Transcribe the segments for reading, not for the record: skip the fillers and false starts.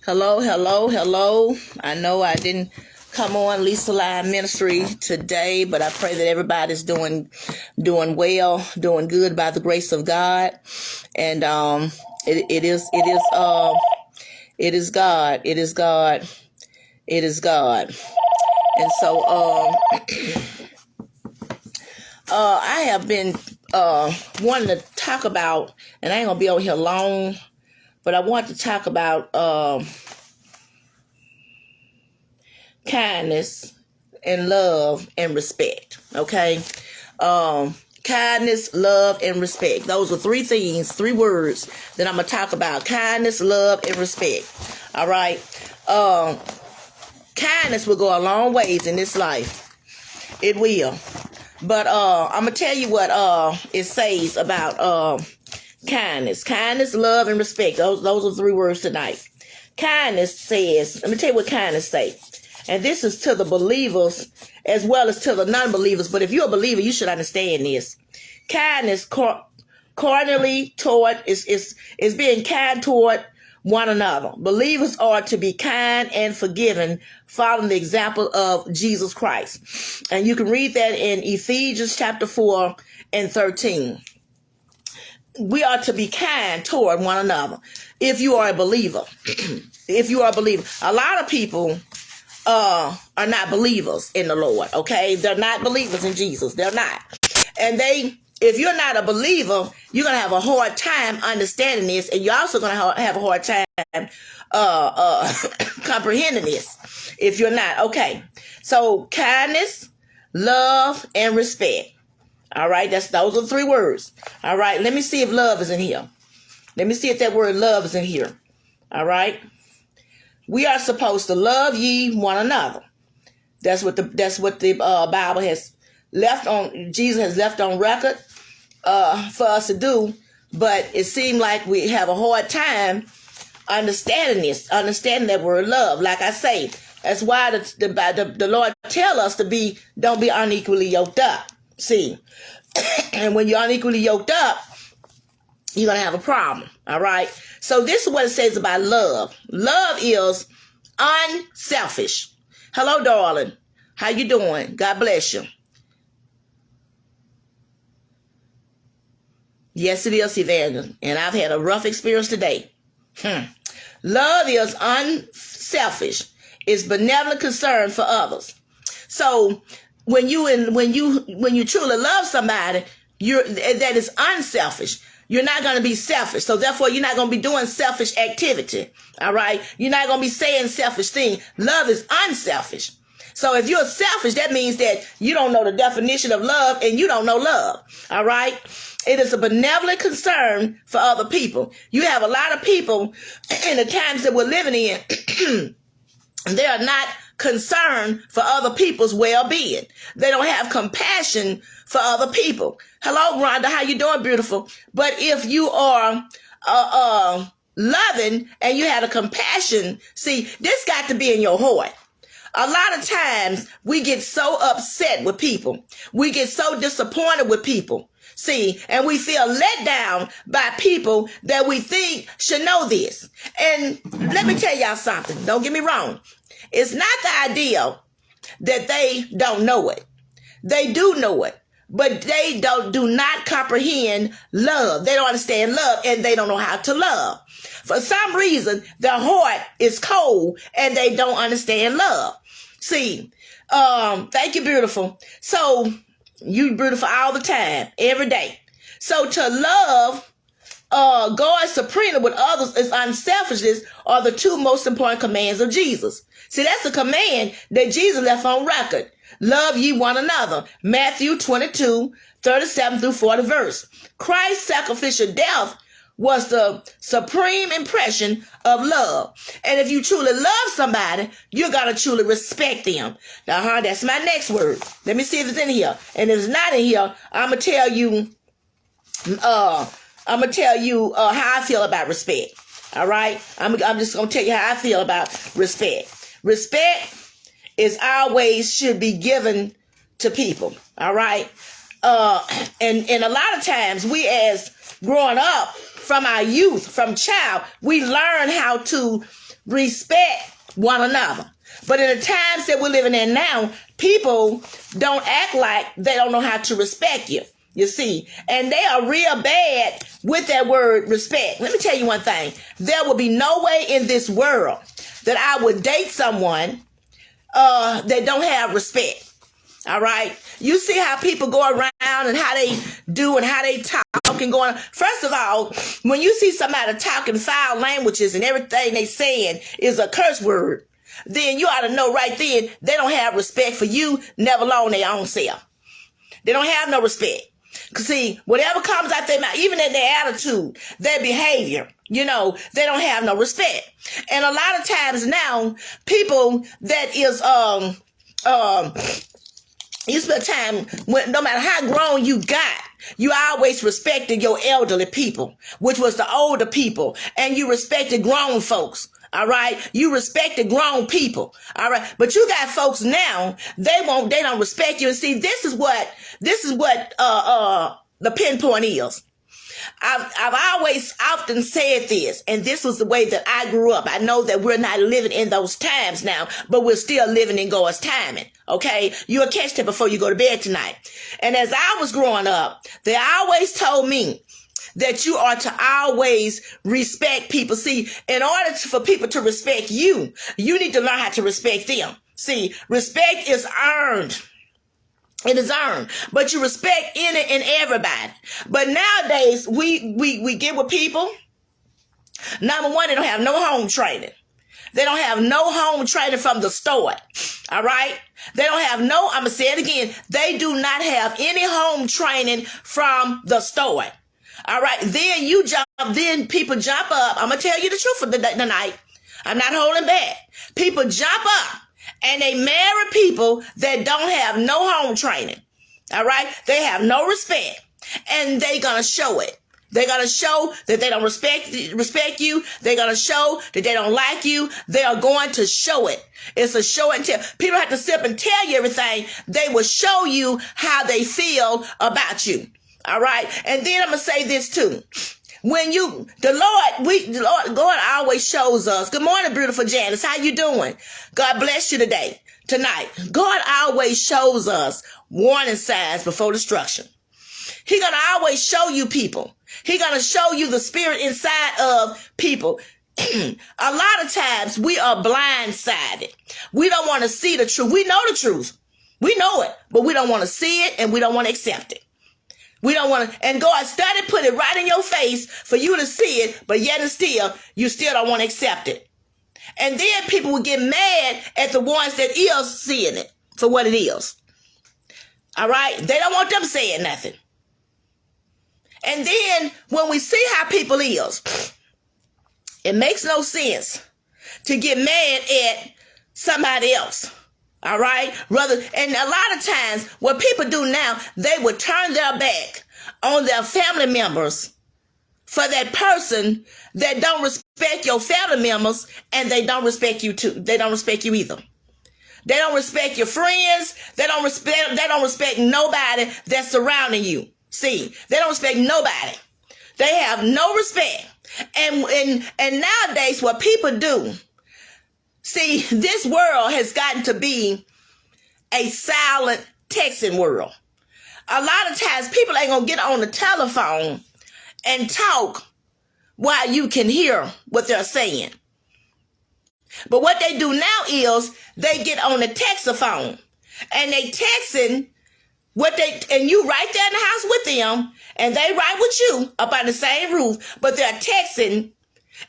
Hello, hello, hello. I know I didn't come on Lisa Live Ministry today, but I pray that everybody's doing well, doing good by the grace of God. And it is God. It is God. It is God. And so I have been wanting to talk about, and I ain't gonna be over here long, but I want to talk about kindness and love and respect. Okay. Kindness, love, and respect. Those are three things, three words that I'm gonna talk about. Kindness, love, and respect. All right. Kindness will go a long ways in this life. It will. But I'm gonna tell you what it says about kindness. Kindness, love, and respect. Those are three words tonight. Kindness says, let me tell you what kindness says. And this is to the believers as well as to the non-believers. But if you're a believer, you should understand this. Kindness cordially toward is being kind toward one another. Believers are to be kind and forgiving, following the example of Jesus Christ. And you can read that in Ephesians chapter 4 and 13. We are to be kind toward one another. If you are a believer, if you are a believer, a lot of people are not believers in the Lord. Okay, they're not believers in Jesus. They're not, and if you're not a believer, you're gonna have a hard time understanding this, and you're also gonna have a hard time comprehending this if you're not. Okay, so kindness, love, and respect. All right, those are three words. All right, let me see if love is in here. Let me see if that word love is in here. All right. We are supposed to love ye one another. That's what the Bible has left on. Jesus has left on record for us to do. But it seemed like we have a hard time understanding that word love. Like I say, that's why the Lord tell us to don't be unequally yoked up. See, and when you're unequally yoked up, you're going to have a problem. All right. So this is what it says about love. Love is unselfish. Hello, darling. How you doing? God bless you. Yes, it is, Evangeline. And I've had a rough experience today. Love is unselfish. It's benevolent concern for others. So when you truly love somebody, that is unselfish. You're not going to be selfish. So therefore, you're not going to be doing selfish activity. All right. You're not going to be saying selfish things. Love is unselfish. So if you're selfish, that means that you don't know the definition of love and you don't know love. All right. It is a benevolent concern for other people. You have a lot of people in the times that we're living in. They are not concerned for other people's well-being. They don't have compassion for other people. Hello, Rhonda. How you doing, beautiful? But if you are loving and you have a compassion, see, this got to be in your heart. A lot of times we get so upset with people. We get so disappointed with people. See, and we feel let down by people that we think should know this. And let me tell y'all something. Don't get me wrong. It's not the idea that they don't know it. They do know it, but they do not comprehend love. They don't understand love, and they don't know how to love. For some reason, their heart is cold, and they don't understand love. See, thank you, beautiful. So you beautiful all the time, every day. So to love God supremely with others is unselfishness are the two most important commands of Jesus. See, that's a command that Jesus left on record. Love ye one another. Matthew 22, 37 through 40 verse. Christ's sacrificial death was the supreme impression of love. And if you truly love somebody, you're going to truly respect them. Now, that's my next word. Let me see if it's in here. And if it's not in here, I'm going to tell you how I feel about respect. All right. I'm just going to tell you how I feel about respect. Respect is always should be given to people. All right. And a lot of times we as growing up from our youth, from child, we learn how to respect one another. But in the times that we're living in now, people don't act like they don't know how to respect you. You see, and they are real bad with that word respect. Let me tell you one thing. There will be no way in this world that I would date someone that don't have respect. All right. You see how people go around and how they do and how they talk and going. First of all, when you see somebody talking foul languages and everything they saying is a curse word, then you ought to know right then they don't have respect for you, never alone their own self. They don't have no respect. Cause see, whatever comes out their mouth, even in their attitude, their behavior, they don't have no respect. And a lot of times now, people that is you spend time when, no matter how grown you got, you always respected your elderly people, which was the older people, and you respected grown folks. All right. You respected grown people. All right. But you got folks now, they don't respect you. And see, this is what the pinpoint is. I've always often said this, and this was the way that I grew up. I know that we're not living in those times now, but we're still living in God's timing. Okay. You'll catch that before you go to bed tonight. And as I was growing up, they always told me that you are to always respect people. See, in order for people to respect you, you need to learn how to respect them. See, respect is earned. It is earned, but you respect any and everybody. But nowadays, we get with people. Number one, they don't have no home training. They don't have no home training from the store. All right. They don't have no, I'm going to say it again. They do not have any home training from the store. All right. Then people jump up. I'm going to tell you the truth for tonight. I'm not holding back. People jump up and they marry people that don't have no home training. All right. They have no respect and they're going to show it. They're going to show that they don't respect you. They're going to show that they don't like you. They are going to show it. It's a show and tell. People have to sit up and tell you everything. They will show you how they feel about you. All right. And then I'm going to say this too. When the Lord, God always shows us. Good morning, beautiful Janice. How you doing? God bless you tonight. God always shows us warning signs before destruction. He's going to always show you people. He's going to show you the spirit inside of people. A lot of times we are blindsided. We don't want to see the truth. We know the truth. We know it, but we don't want to see it and we don't want to accept it. We don't want to, and God started put it right in your face for you to see it, but yet and still, you still don't want to accept it. And then people will get mad at the ones that is seeing it for what it is. All right? They don't want them saying nothing. And then when we see how people is, it makes no sense to get mad at somebody else. All right. And a lot of times what people do now, they would turn their back on their family members for that person that don't respect your family members, and they don't respect you too. They don't respect you either. They don't respect your friends. They don't respect nobody that's surrounding you. See, they don't respect nobody. They have no respect. And nowadays what people do, see, this world has gotten to be a silent texting world. A lot of times people ain't gonna get on the telephone and talk while you can hear what they're saying. But what they do now is they get on the textaphone and they texting and you right there in the house with them, and they right with you up on the same roof, but they're texting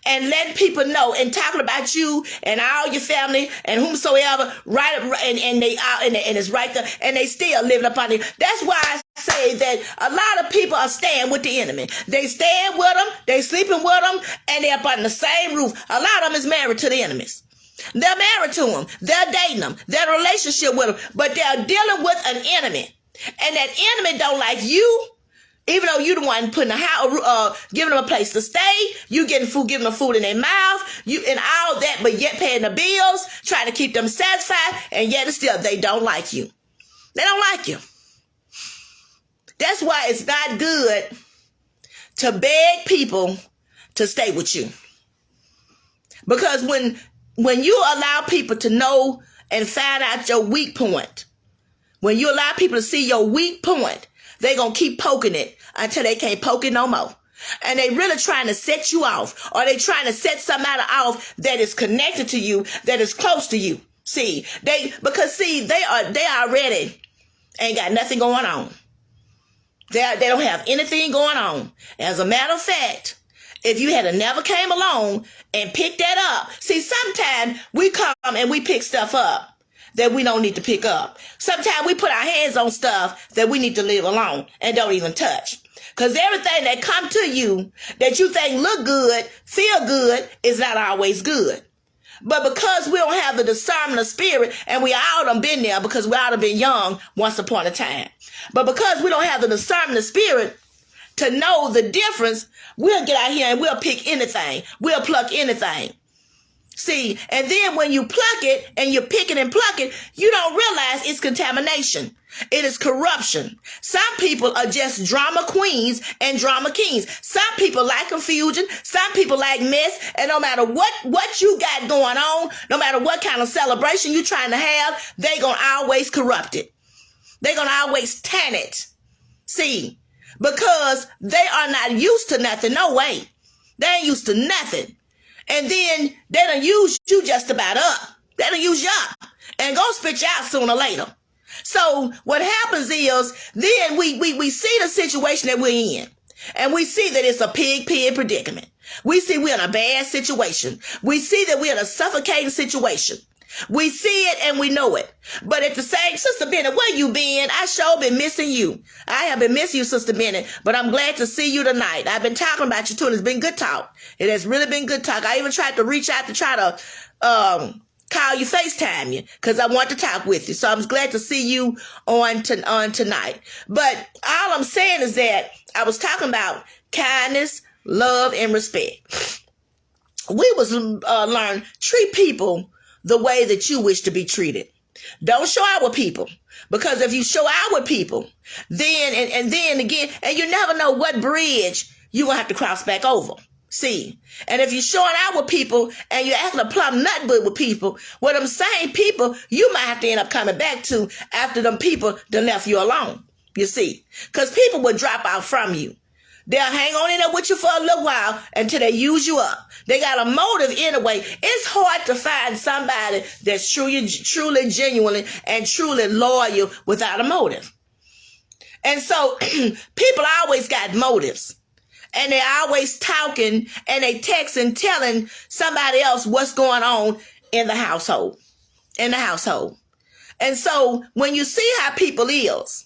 and letting people know and talking about you and all your family and whomsoever, right? And it's right there, and they still living up on it. That's why I say that a lot of people are staying with the enemy. They staying with them, they sleeping with them, and they're up on the same roof. A lot of them is married to the enemies. They're married to them. They're dating them. They're in a relationship with them, but they're dealing with an enemy. And that enemy don't like you, even though you the one putting a house, giving them a place to stay, you getting food, giving them food in their mouth, you and all that, but yet paying the bills, trying to keep them satisfied, and yet still they don't like you. They don't like you. That's why it's not good to beg people to stay with you. Because when you allow people to know and find out your weak point, when you allow people to see your weak point, they're going to keep poking it until they can't poke it no more. And they really trying to set you off, or they trying to set somebody off that is connected to you, that is close to you. See, they already ain't got nothing going on. They don't have anything going on. As a matter of fact, if you had never came along and picked that up, see, sometimes we come and we pick stuff up that we don't need to pick up. Sometimes we put our hands on stuff that we need to leave alone and don't even touch. Because everything that come to you that you think look good, feel good, is not always good. But because we don't have the discernment of spirit, and we all done been there because we all done been young once upon a time. But because we don't have the discernment of spirit to know the difference, we'll get out here and we'll pick anything. We'll pluck anything. See, and then when you pluck it and you pick it and pluck it, you don't realize it's contamination. It is corruption. Some people are just drama queens and drama kings. Some people like confusion. Some people like mess. And no matter what you got going on, no matter what kind of celebration you're trying to have, they're going to always corrupt it. They're going to always tan it. See, because they are not used to nothing. No way. They ain't used to nothing. And then they done use you just about up. They done use you up and go spit you out sooner or later. So what happens is then we see the situation that we're in, and we see that it's a pig predicament. We see we're in a bad situation. We see that we're in a suffocating situation. We see it and we know it. But at the same, Sister Bennett, where you been? I sure been missing you. I have been missing you, Sister Bennett, but I'm glad to see you tonight. I've been talking about you too, and it's been good talk. It has really been good talk. I even tried to reach out to try to call you, FaceTime you, because I want to talk with you. So I'm glad to see you on tonight. But all I'm saying is that I was talking about kindness, love, and respect. We was learn treat people the way that you wish to be treated. Don't show out with people, because if you show out with people, then and then again, and you never know what bridge you will have to cross back over. See, and if you're showing out with people and you're acting a plumb nutbutt with people, well, them same people you might have to end up coming back to after them people done left you alone. You see, because people will drop out from you. They'll hang on in there with you for a little while until they use you up. They got a motive anyway. It's hard to find somebody that's truly, genuinely, and truly loyal without a motive. And so people always got motives. And they always talking and they texting, telling somebody else what's going on in the household. And so when you see how people is,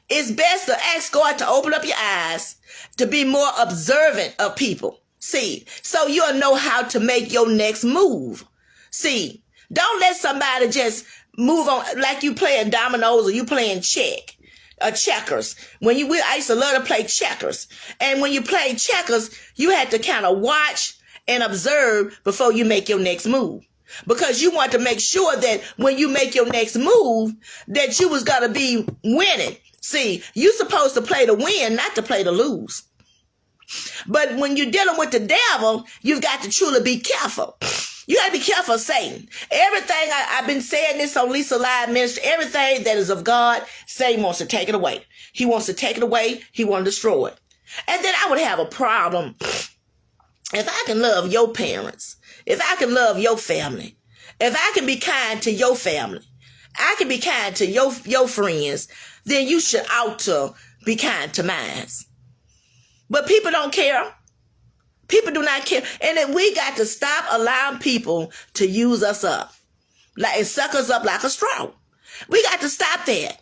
it's best to ask God to open up your eyes to be more observant of people. See, so you'll know how to make your next move. See, don't let somebody just move on like you playing dominoes or you playing checkers. I used to love to play checkers. And when you play checkers, you had to kind of watch and observe before you make your next move. Because you want to make sure that when you make your next move, that you was going to be winning. See, you're supposed to play to win, not to play to lose. But when you're dealing with the devil, you've got to truly be careful. You got to be careful of Satan. Everything, I've been saying this on Lisa Live Ministry, everything that is of God, Satan wants to take it away. He wants to take it away. He wants to destroy it. And then I would have a problem if I can love your parents, if I can love your family, if I can be kind to your family, I can be kind to your friends, then you should ought to be kind to mine. But people don't care. People do not care. And then we got to stop allowing people to use us up, and suck us up like a straw. We got to stop that.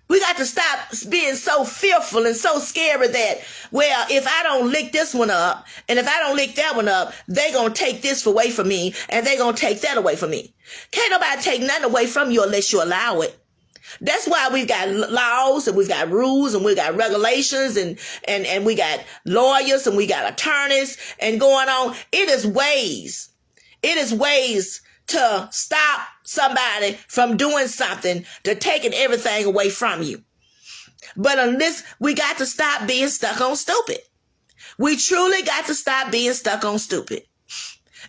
We got to stop being so fearful and so scary that, well, if I don't lick this one up, and if I don't lick that one up, they going to take this away from me, and they going to take that away from me. Can't nobody take nothing away from you unless you allow it. That's why we've got laws and we've got rules and we've got regulations and we got lawyers and we got attorneys and going on. It is ways to stop somebody from doing something, to taking everything away from you. But unless we got to stop being stuck on stupid. We truly got to stop being stuck on stupid.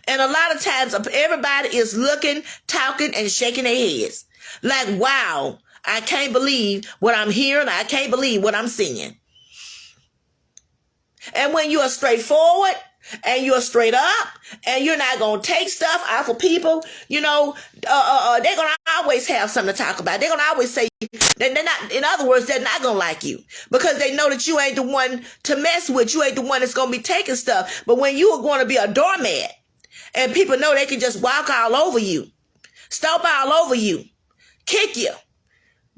And a lot of times everybody is looking, talking, and shaking their heads. Like, wow, I can't believe what I'm hearing. I can't believe what I'm seeing. And when you are straightforward and you're straight up and you're not going to take stuff off of people, they're going to always have something to talk about. They're going to always say, they're not, in other words, they're not going to like you because they know that you ain't the one to mess with. You ain't the one that's going to be taking stuff. But when you are going to be a doormat and people know they can just walk all over you, stomp all over you, kick you,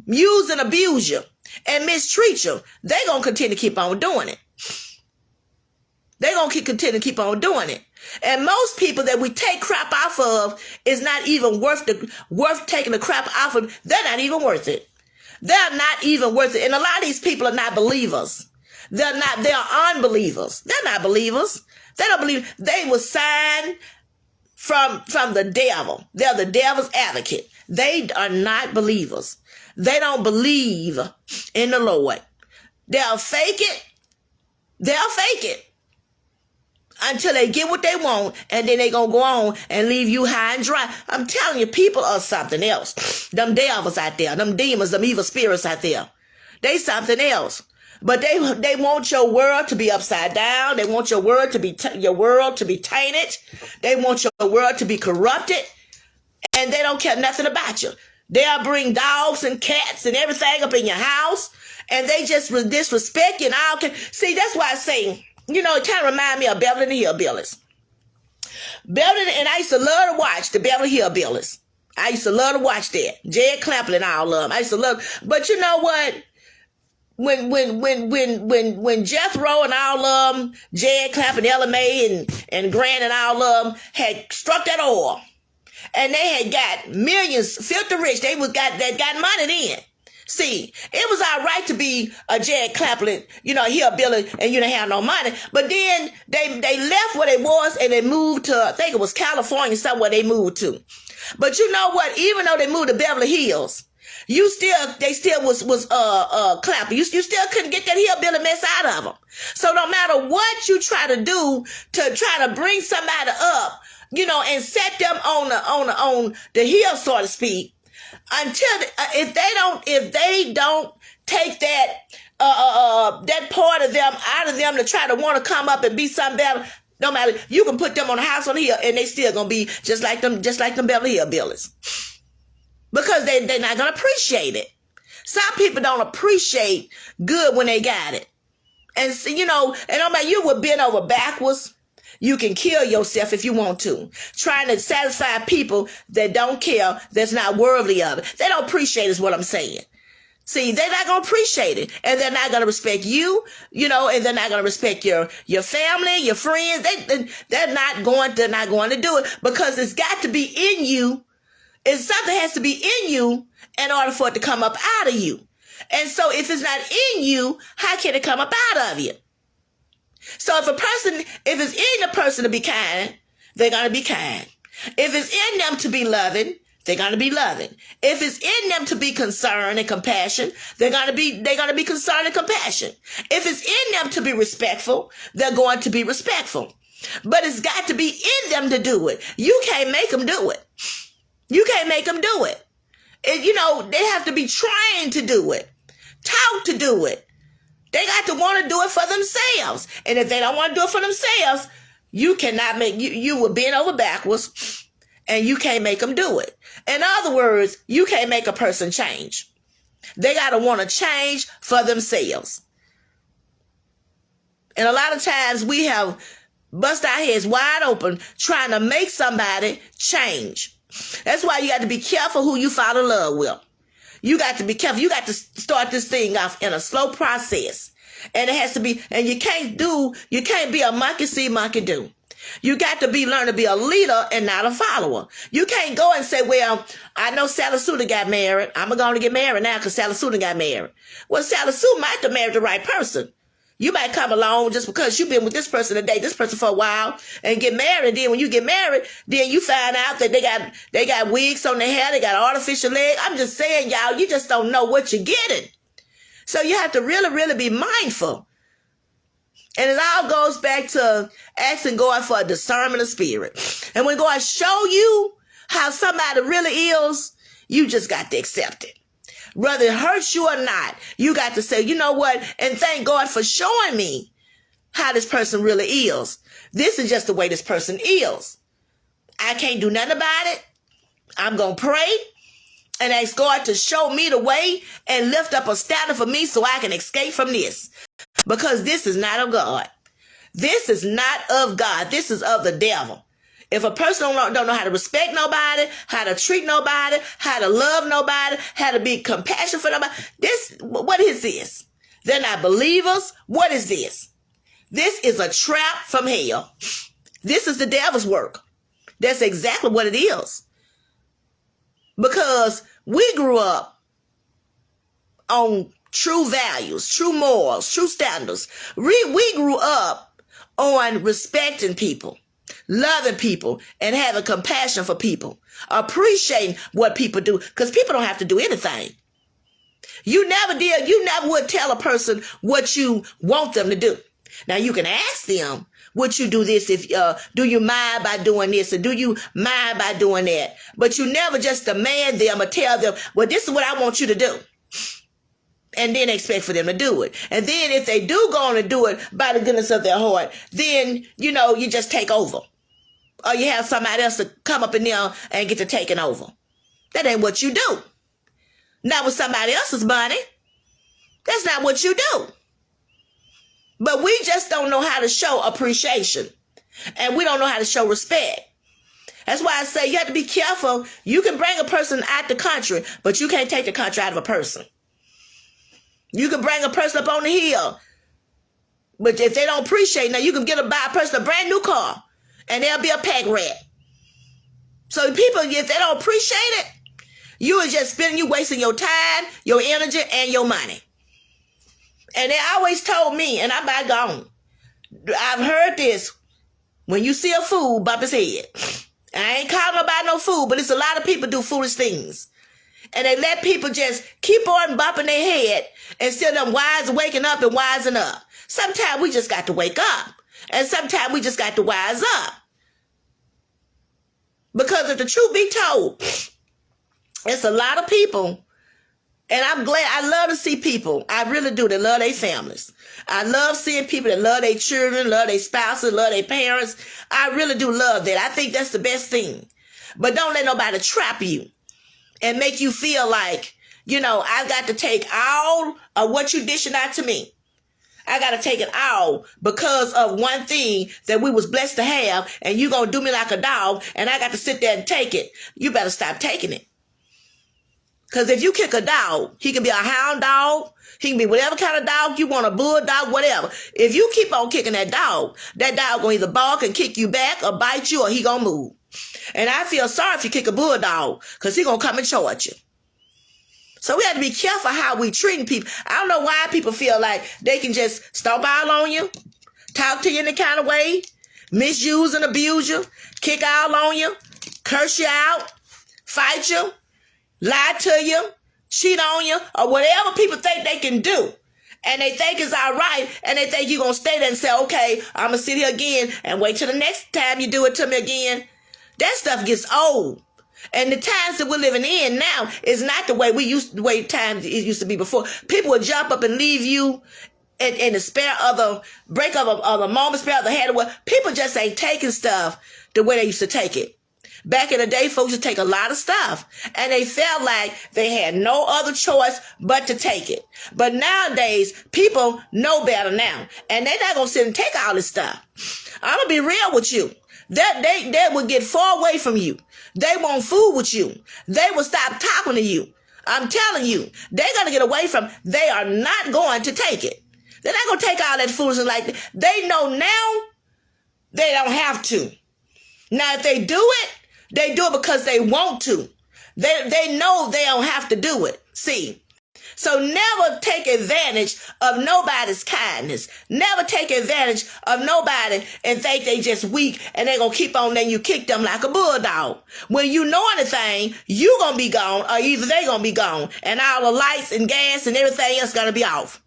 use and abuse you, and mistreat you, they're going to continue to keep on doing it. They're going to continue to keep on doing it. And most people that we take crap off of is not even worth taking the crap off of. They're not even worth it. They're not even worth it. And a lot of these people are not believers. They are unbelievers. They're not believers. They don't believe. They were signed from the devil. They're the devil's advocate. They are not believers. They don't believe in the Lord. They'll fake it. They'll fake it until they get what they want, and then they gonna go on and leave you high and dry. I'm telling you, people are something else. Them devils out there, them demons, them evil spirits out there, they something else. But they want your world to be upside down. They want your world to be tainted. They want your world to be corrupted, and they don't care nothing about you. They'll bring dogs and cats and everything up in your house, and they just disrespect you and all. See, that's why I say, it kind of remind me of Beverly and the Hillbillies. And I used to love to watch the Beverly Hillbillies. I used to love to watch that. Jed Clampett and all of them. I used to love. But you know what? When Jethro and all of them, Jed Clampett, Ella Mae and Grant and all of them had struck that oil, and they had got millions, filthy rich. They got money then. See, it was all right to be a Jed Clampett, hillbilly, and you didn't have no money. But then they left where they was and they moved to, I think it was California, somewhere they moved to. But you know what? Even though they moved to Beverly Hills, they still was Clampett. You still couldn't get that hillbilly mess out of them. So no matter what you try to do to try to bring somebody up, and set them on the hill, so to speak, until if they don't take that that part of them out of them to try to want to come up and be something better, no matter, you can put them on a house on the hill and they still gonna be just like them Beverly Hillbillies, because they're not gonna appreciate it. Some people don't appreciate good when they got it, and and no matter, you would bend over backwards. You can kill yourself if you want to, trying to satisfy people that don't care, that's not worthy of it. They don't appreciate is what I'm saying. See, they're not going to appreciate it, and they're not going to respect you, and they're not going to respect your family, your friends. They're not going to do it, because it's got to be in you. Something has to be in you in order for it to come up out of you. And so if it's not in you, how can it come up out of you? So if it's in the person to be kind, they're going to be kind. If it's in them to be loving, they're going to be loving. If it's in them to be concerned and compassion, they're going to be concerned and compassion. If it's in them to be respectful, they're going to be respectful. But it's got to be in them to do it. You can't make them do it. You can't make them do it. They have to be trained to do it, taught to do it. They got to want to do it for themselves. And if they don't want to do it for themselves, you cannot make, you will bend over backwards and you can't make them do it. In other words, you can't make a person change. They got to want to change for themselves. And a lot of times we have bust our heads wide open trying to make somebody change. That's why you got to be careful who you fall in love with. You got to be careful. You got to start this thing off in a slow process. And it has to be, and you can't be a monkey see, monkey do. You got to learn to be a leader and not a follower. You can't go and say, well, I know Sally Sue got married. I'm going to get married now because Sally Sue got married. Well, Sally Sue might have married the right person. You might come along just because you've been with this person today, this person for a while, and get married. And then when you get married, then you find out that they got wigs on their hair, they got artificial legs. I'm just saying, y'all, you just don't know what you're getting. So you have to really, really be mindful And it all goes back to asking God for a discernment of spirit. And when God show you how somebody really is, you just got to accept it. Whether it hurts you or not, you got to say, you know what? And thank God for showing me how this person really is. This is just the way this person is. I can't do nothing about it. I'm going to pray and ask God to show me the way and lift up a standard for me so I can escape from this. Because this is not of God. This is not of God. This is of the devil. If a person don't know how to respect nobody, how to treat nobody, how to love nobody, how to be compassionate for nobody, what is this? They're not believers. What is this? This is a trap from hell. This is the devil's work. That's exactly what it is. Because we grew up on true values, true morals, true standards. We grew up on respecting people, loving people, and having compassion for people, appreciating what people do, because people don't have to do anything. You never would tell a person what you want them to do. Now you can ask them, would you do this if do you mind by doing this, and do you mind by doing that? But you never just demand them or tell them, well, this is what I want you to do. And then expect for them to do it. And then if they do go on and do it by the goodness of their heart, then, you just take over. Or you have somebody else to come up in there and get to taking over. That ain't what you do. Not with somebody else's money. That's not what you do. But we just don't know how to show appreciation. And we don't know how to show respect. That's why I say you have to be careful. You can bring a person out the country, but you can't take the country out of a person. You can bring a person up on the hill, but if they don't appreciate, now you can buy a person a brand new car, and they'll be a pack rat. So people, if they don't appreciate it, you are just you wasting your time, your energy, and your money. And they always told me, and I'm not gone. I've heard this: when you see a fool, bump his head. I ain't calling nobody no fool, but it's a lot of people do foolish things. And they let people just keep on bumping their head instead of them waking up and wising up. Sometimes we just got to wake up. And sometimes we just got to wise up. Because if the truth be told, it's a lot of people. And I'm glad, I love to see people. I really do. They love their families. I love seeing people that love their children, love their spouses, love their parents. I really do love that. I think that's the best thing. But don't let nobody trap you and make you feel like, I've got to take all of what you dishing out to me. I got to take it all because of one thing that we was blessed to have, and you going to do me like a dog, and I got to sit there and take it. You better stop taking it. Because if you kick a dog, he can be a hound dog. He can be whatever kind of dog you want, a bulldog, whatever. If you keep on kicking that dog going to either bark and kick you back or bite you, or he going to move. And I feel sorry if you kick a bulldog, because he going to come and charge you. So we have to be careful how we treating people. I don't know why people feel like they can just stomp all on you, talk to you in the kind of way, misuse and abuse you, kick all on you, curse you out, fight you, lie to you, cheat on you, or whatever people think they can do. And they think it's all right, and they think you're going to stay there and say, okay, I'm going to sit here again and wait till the next time you do it to me again. That stuff gets old. And the times that we're living in now is not the way times it used to be before. People would jump up and leave you in the spare of the break of a moment, spare of the head. People just ain't taking stuff the way they used to take it. Back in the day, folks would take a lot of stuff, and they felt like they had no other choice but to take it. But nowadays, people know better now, and they're not going to sit and take all this stuff. I'm going to be real with you. They will get far away from you. They won't fool with you. They will stop talking to you. I'm telling you, they're going to get away from, they are not going to take it. They're not going to take all that foolishness like that. They know now they don't have to. Now, if they do it, they do it because they want to. They know they don't have to do it. See? So never take advantage of nobody's kindness. Never take advantage of nobody and think they just weak and they're going to keep on letting you kick them like a bulldog. When you know anything, you going to be gone, or either they going to be gone, and all the lights and gas and everything else going to be off.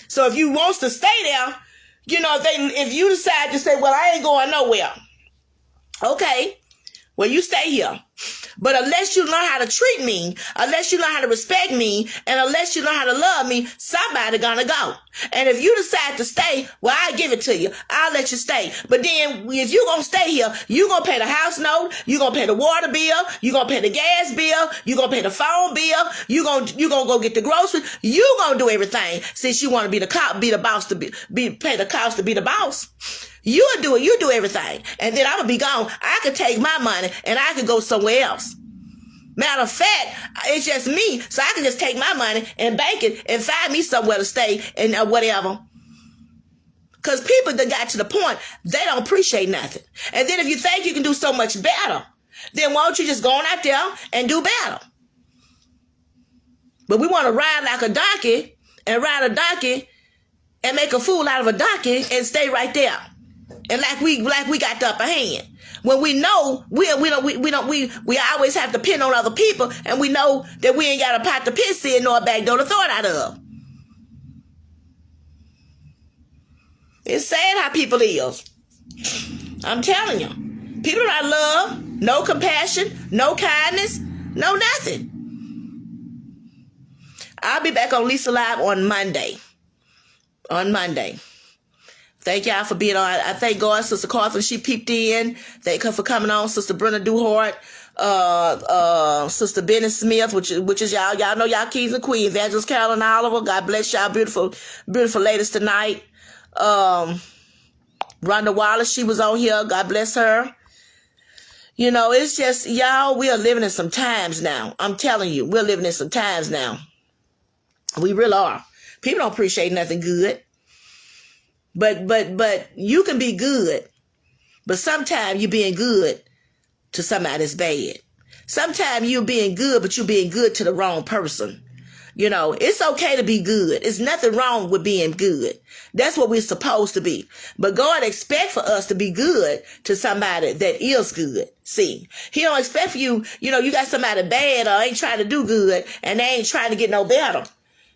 So if you want to stay there, You know, if you decide to say, well, I ain't going nowhere. Okay. Well, you stay here. But unless you learn how to treat me, unless you learn how to respect me, and unless you learn how to love me, somebody gonna go. And if you decide to stay, well, I'll give it to you. I'll let you stay. But then if you gonna stay here, you gonna pay the house note, you gonna pay the water bill, you gonna pay the gas bill, you gonna pay the phone bill, you gonna go get the groceries, you gonna do everything since you want to be the boss to pay the cost to be the boss. You do everything. And then I'm going to be gone. I could take my money and I could go somewhere else. Matter of fact, it's just me. So I can just take my money and bank it and find me somewhere to stay and whatever. Because people that got to the point, they don't appreciate nothing. And then if you think you can do so much better, then why don't you just go on out there and do better? But we want to ride like a donkey and ride a donkey and make a fool out of a donkey and stay right there. And like we got the upper hand. When we know we always have to pin on other people, and we know that we ain't got a pot to piss in nor a back door to throw it out of. It's sad how people is. I'm telling you. People not love, no compassion, no kindness, no nothing. I'll be back on Lisa Live on Monday. Thank y'all for being on. I thank God, Sister Carthen, she peeped in. Thank her for coming on. Sister Brenda Duhart, Sister Benny Smith, which is y'all know y'all kings and queens. Evangelist Carolyn Oliver, God bless y'all, beautiful ladies tonight. Rhonda Wallace, she was on here. God bless her. You know, it's just, y'all, we are living in some times now. I'm telling you, we're living in some times now. We really are. People don't appreciate nothing good. But you can be good. But sometimes you're being good to somebody that's bad. Sometimes you're being good, but you're being good to the wrong person. You know, it's okay to be good. There's nothing wrong with being good. That's what we're supposed to be. But God expects for us to be good to somebody that is good. See, he don't expect for you, you know, you got somebody bad or ain't trying to do good and they ain't trying to get no better.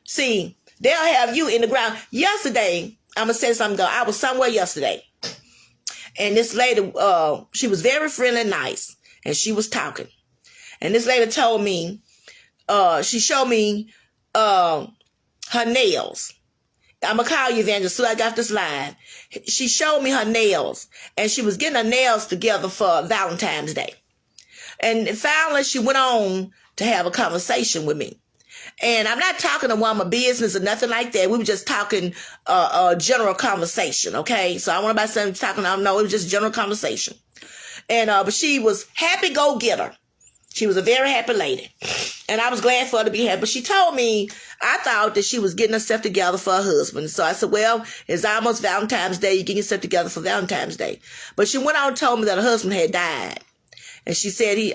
See, they'll have you in the ground. Yesterday, I'm going to say something. I was somewhere yesterday. And this lady, she was very friendly and nice. And she was talking. And this lady told me, she showed me her nails. I'm going to call you Evangelist so I got this line. She showed me her nails. And she was getting her nails together for Valentine's Day. And finally, she went on to have a conversation with me. And I'm not talking to woman business or nothing like that. We were just talking general conversation, okay? So I want to say talking, I don't know, it was just general conversation. And but she was happy go-getter. She was a very happy lady. And I was glad for her to be happy. But she told me, I thought that she was getting herself together for her husband. So I said, well, it's almost Valentine's Day. You're getting yourself together for Valentine's Day. But she went on and told me that her husband had died. And she said he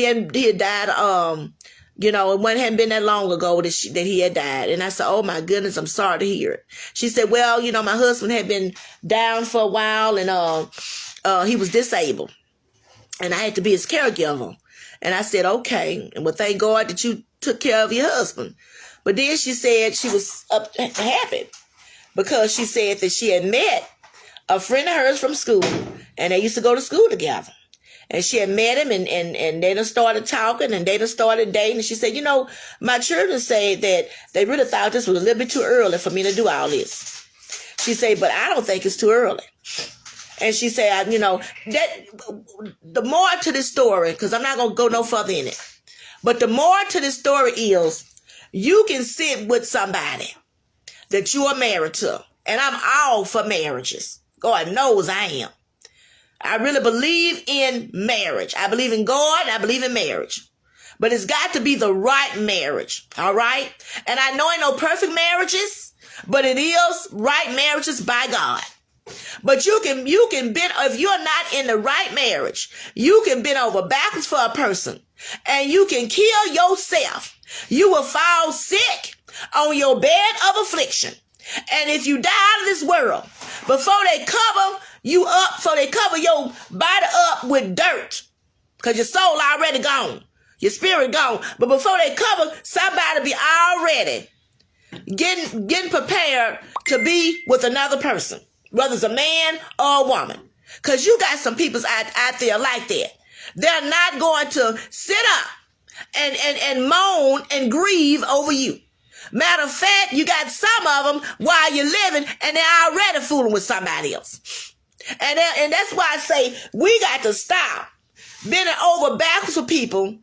had died, you know, it hadn't been that long ago that he had died. And I said, oh my goodness, I'm sorry to hear it. She said, well, you know, my husband had been down for a while and he was disabled. And I had to be his caregiver. And I said, okay. And well, thank God that you took care of your husband. But then she said she was happy because she said that she had met a friend of hers from school and they used to go to school together. And she had met him and they done started talking and they done started dating. And she said, you know, my children say that they really thought this was a little bit too early for me to do all this. She said, but I don't think it's too early. And she said, you know, that the more to this story, because I'm not going to go no further in it. But the more to this story is you can sit with somebody that you are married to. And I'm all for marriages. God knows I am. I really believe in marriage. I believe in God. I believe in marriage. But it's got to be the right marriage. All right? And I know ain't no perfect marriages, but it is right marriages by God. But you can bend, if you're not in the right marriage, you can bend over backwards for a person and you can kill yourself. You will fall sick on your bed of affliction. And if you die out of this world, before they cover you up, so they cover your body up with dirt, because your soul already gone, your spirit gone. But before they cover, somebody be already getting prepared to be with another person, whether it's a man or a woman. Because you got some people out there like that. They're not going to sit up and moan and grieve over you. Matter of fact, you got some of them while you're living and they're already fooling with somebody else. And that's why I say we got to stop bending over backwards for people,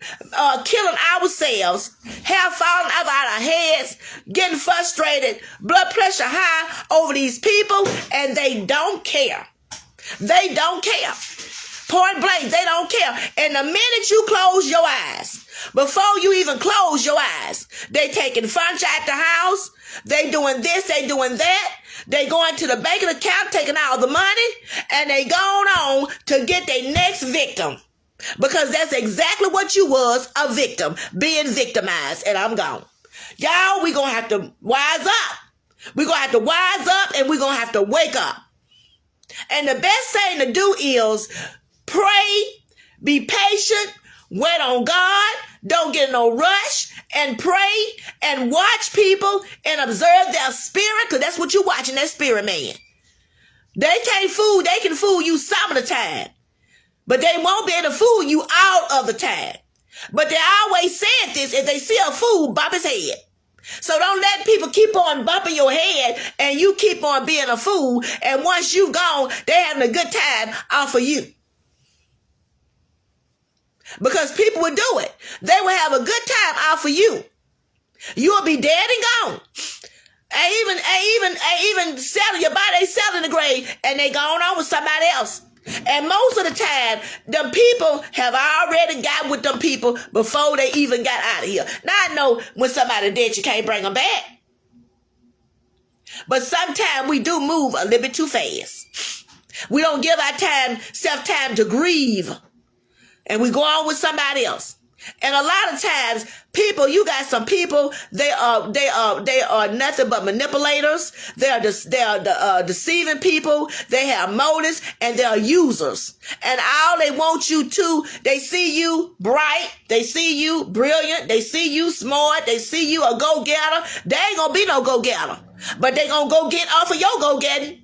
killing ourselves, hair falling out of our heads, getting frustrated, blood pressure high over these people, and they don't care. They don't care. Point blank, they don't care. And the minute you close your eyes, before you even close your eyes, they taking funds out the house, they doing this, they doing that, they going to the banking account, taking out the money, and they going on to get their next victim. Because that's exactly what you was, a victim, being victimized, and I'm gone. Y'all, we gonna have to wise up. We gonna have to wise up, and we gonna have to wake up. And the best thing to do is pray, be patient, wait on God, don't get in no rush, and pray and watch people and observe their spirit, because that's what you're watching, that spirit man. They can fool you some of the time, but they won't be able to fool you all of the time. But they always said this, if they see a fool, bump his head. So don't let people keep on bumping your head and you keep on being a fool. And once you gone, they're having a good time off of you. Because people will do it. They will have a good time off of you. You will be dead and gone. And even selling your body, they sell in the grave and they gone on with somebody else. And most of the time, them people have already got with them people before they even got out of here. Now, I know when somebody dead, you can't bring them back. But sometimes we do move a little bit too fast. We don't give our self-time to grieve. And we go on with somebody else. And a lot of times, you got some people, they are nothing but manipulators. They are deceiving people. They have motives and they are users. And all they want you to, they see you bright. They see you brilliant. They see you smart. They see you a go-getter. They ain't gonna be no go-getter, but they gonna go get off of your go-getting.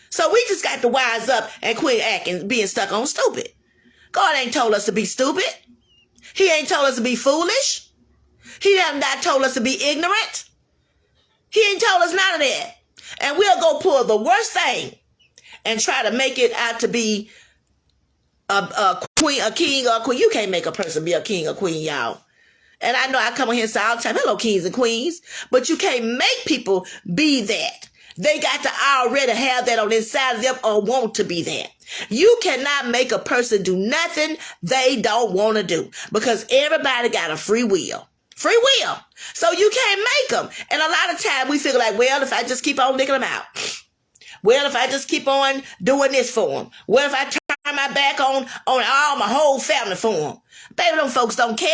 So we just got to wise up and quit acting, being stuck on stupid. God ain't told us to be stupid. He ain't told us to be foolish. He have not told us to be ignorant. He ain't told us none of that. And we'll go pull the worst thing and try to make it out to be a queen, a king, or a queen. You can't make a person be a king or queen, y'all. And I know I come on here and say all the time, hello, kings and queens. But you can't make people be that. They got to already have that on the inside of them or want to be that. You cannot make a person do nothing they don't want to do, because everybody got a free will. Free will. So you can't make them. And a lot of time we feel like, well, if I just keep on licking them out. Well, if I just keep on doing this for them. Well, if I turn my back on all my whole family for them. Baby, them folks don't care.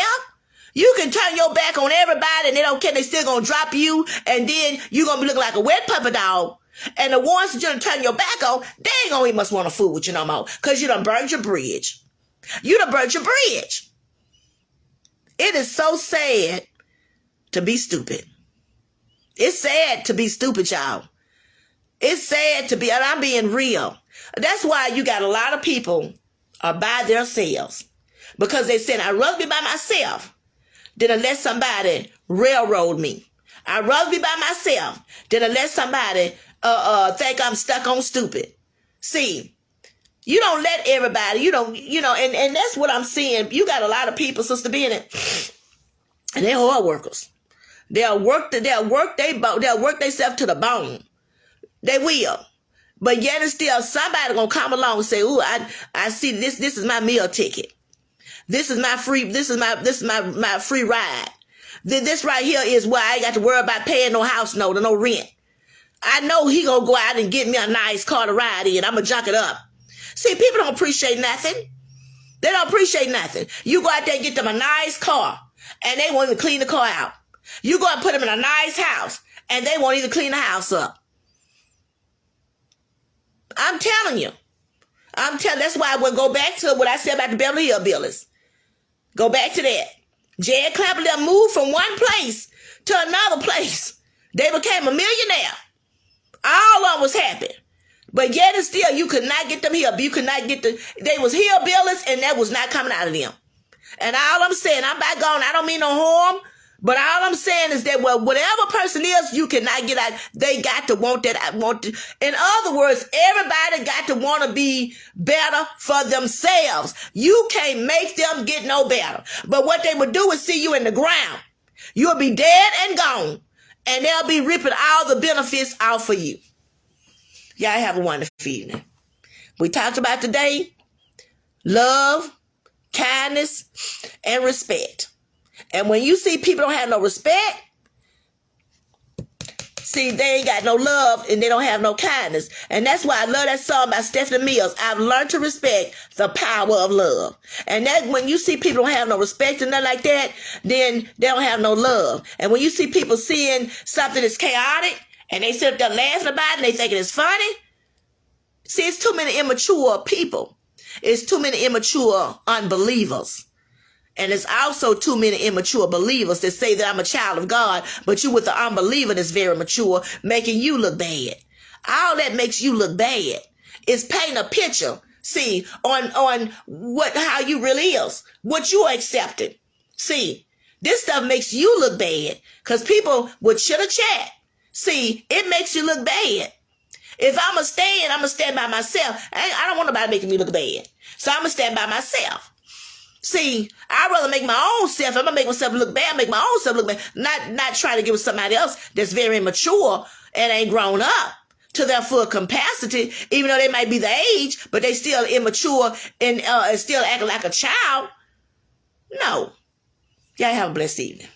You can turn your back on everybody and they don't care. They still gonna drop you, and then you gonna be looking like a wet puppy dog. And the ones that you done turn your back on, they ain't gonna even must want to fool with you no more, because you done burned your bridge. You done burnt your bridge. It is so sad to be stupid. It's sad to be stupid, y'all. It's sad to be, and I'm being real. That's why you got a lot of people are by themselves, because they said, I'd rather be by myself than to let somebody railroad me. I'd rather be by myself than to let somebody think I'm stuck on stupid. See, you don't let everybody, and that's what I'm seeing. You got a lot of people, Sister Bennett, and they're hard workers. They'll work themselves to the bone. They will. But yet and still, somebody gonna come along and say, ooh, I see this is my meal ticket. This is my free ride. This right here is why I ain't got to worry about paying no house note or no rent. I know he gonna go out and get me a nice car to ride in. I'm gonna junk it up. See, people don't appreciate nothing. They don't appreciate nothing. You go out there and get them a nice car, and they won't even clean the car out. You go and put them in a nice house, and they won't even clean the house up. I'm telling you. That's why I would go back to what I said about the Beverly Hillbillies. Go back to that. Jed Clapper them moved from one place to another place. They became a millionaire. All of them was happy. But yet and still, you could not get them here. You could not get they was hillbillies, and that was not coming out of them. And all I'm saying, I'm back on, I don't mean no harm, but all I'm saying is that, well, whatever person is, you cannot get out. They got to want that. In other words, everybody got to want to be better for themselves. You can't make them get no better. But what they would do is see you in the ground. You'll be dead and gone, and they'll be ripping all the benefits out for you. Y'all have a wonderful evening. We talked about today love, kindness, and respect. And when you see people don't have no respect, see, they ain't got no love and they don't have no kindness. And that's why I love that song by Stephanie Mills. I've learned to respect the power of love. And that when you see people don't have no respect and nothing like that, then they don't have no love. And when you see people seeing something that's chaotic and they sit up there laughing about it and they thinking it's funny, see, it's too many immature people. It's too many immature unbelievers. And it's also too many immature believers that say that I'm a child of God, but you with the unbeliever that's very mature, making you look bad. All that makes you look bad. It's painting a picture, see, on how you really is, what you accepted. See, this stuff makes you look bad because people would chitter chat. See, it makes you look bad. If I'm going to stand by myself. I don't want nobody making me look bad. So I'm going to stand by myself. See, I'd rather make my own self. I'm going to make myself look bad, make my own self look bad. Not try to get with somebody else that's very immature and ain't grown up to their full capacity, even though they might be the age, but they still immature and still acting like a child. No. Y'all have a blessed evening.